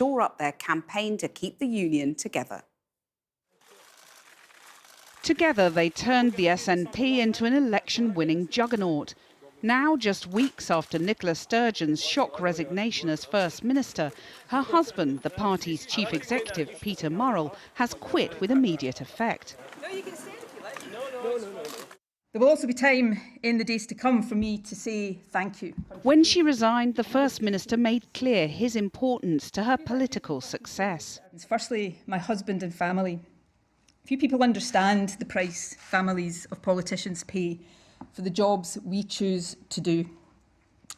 shore up their campaign to keep the union together. Together, they turned the SNP into an election-winning juggernaut. Now, just weeks after Nicola Sturgeon's shock resignation as First Minister, her husband, the party's chief executive, Peter Murrell, has quit with immediate effect. There will also be time in the days to come for me to say thank you. When she resigned, the First Minister made clear his importance to her political success. Firstly, my husband and family. Few people understand the price families of politicians pay for the jobs we choose to do.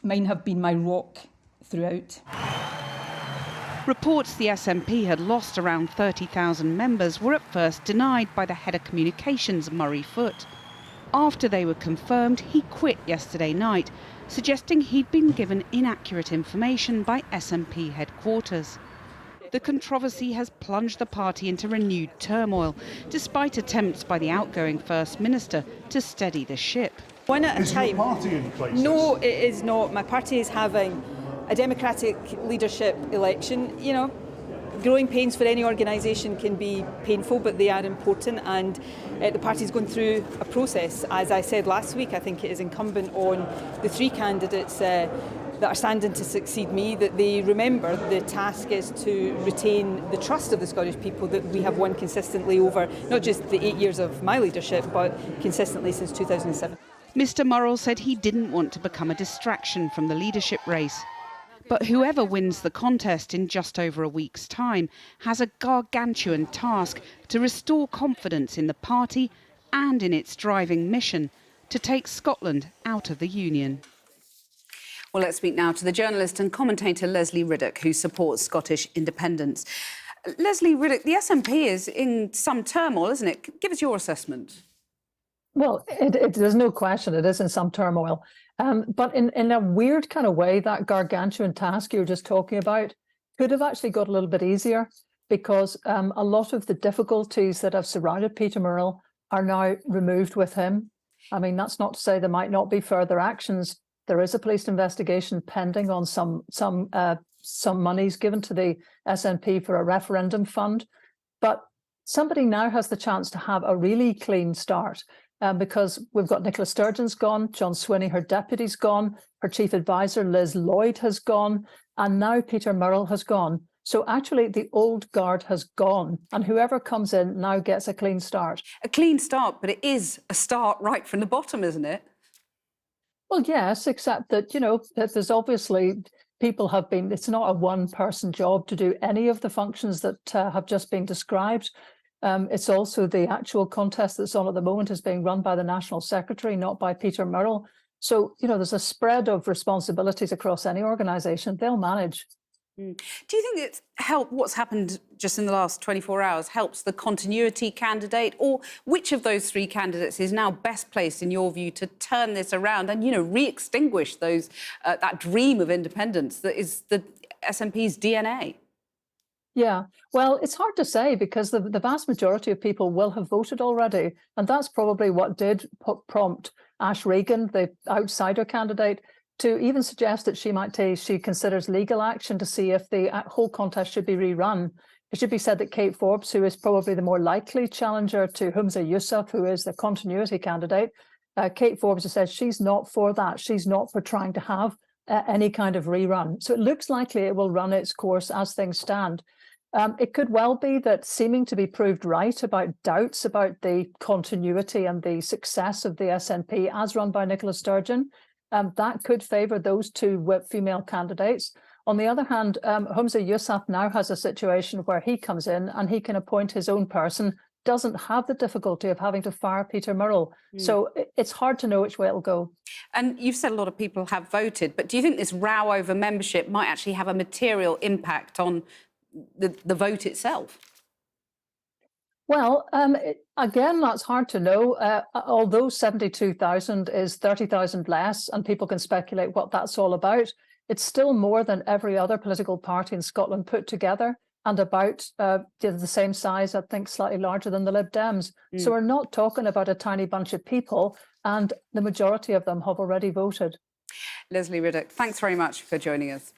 Mine have been my rock throughout. Reports the SNP had lost around 30,000 members were at first denied by the head of communications, Murray Foote. After they were confirmed, he quit yesterday night, suggesting he'd been given inaccurate information by SNP headquarters. The controversy has plunged the party into renewed turmoil, despite attempts by the outgoing First Minister to steady the ship. One at a time. Is your party in crisis? No, it is not. My party is having a democratic leadership election. You know, growing pains for any organisation can be painful, but they are important, and the party is going through a process. As I said last week, I think it is incumbent on the three candidates that are standing to succeed me, that they remember the task is to retain the trust of the Scottish people that we have won consistently over not just the 8 years of my leadership, but consistently since 2007. Mr Murrell said he didn't want to become a distraction from the leadership race. But whoever wins the contest in just over a week's time has a gargantuan task to restore confidence in the party and in its driving mission to take Scotland out of the Union. Well, let's speak now to the journalist and commentator Leslie Riddoch, who supports Scottish independence. Leslie Riddoch, the SNP is in some turmoil, isn't it? Give us your assessment. Well, there's no question it is in some turmoil. But in a weird kind of way, that gargantuan task you were just talking about could have actually got a little bit easier, because a lot of the difficulties that have surrounded Peter Murrell are now removed with him. I mean, that's not to say there might not be further actions. There is a police investigation pending on some monies given to the SNP for a referendum fund. But somebody now has the chance to have a really clean start, because we've got Nicola Sturgeon's gone, John Swinney, her deputy's gone, her chief advisor, Liz Lloyd, has gone, and now Peter Murrell has gone. So actually the old guard has gone, and whoever comes in now gets a clean start. A clean start, but it is a start right from the bottom, isn't it? Well, yes, except that, you know, that there's obviously people have been, it's not a one-person job to do any of the functions that have just been described. It's also the actual contest that's on at the moment is being run by the National Secretary, not by Peter Murrell. So, you know, there's a spread of responsibilities across any organisation. They'll manage. Do you think what's happened just in the last 24 hours helps the continuity candidate, or which of those three candidates is now best placed, in your view, to turn this around and, you know, re-extinguish those that dream of independence that is the SNP's DNA? Yeah, well, it's hard to say, because the vast majority of people will have voted already. And that's probably what did prompt Ash Regan, the outsider candidate, to even suggest that she considers legal action to see if the whole contest should be rerun. It should be said that Kate Forbes, who is probably the more likely challenger to Humza Yousaf, who is the continuity candidate, Kate Forbes has said she's not for that. She's not for trying to have any kind of rerun. So it looks likely it will run its course as things stand. It could well be that, seeming to be proved right about doubts about the continuity and the success of the SNP as run by Nicola Sturgeon, that could favour those two female candidates. On the other hand, Humza Yousaf now has a situation where he comes in and he can appoint his own person, doesn't have the difficulty of having to fire Peter Murrell. So it's hard to know which way it'll go. And you've said a lot of people have voted, but do you think this row over membership might actually have a material impact on the vote itself? Well, again, that's hard to know. Although 72,000 is 30,000 less, and people can speculate what that's all about, it's still more than every other political party in Scotland put together, and about the same size, I think slightly larger than the Lib Dems. So we're not talking about a tiny bunch of people, and the majority of them have already voted. Leslie Riddoch, thanks very much for joining us.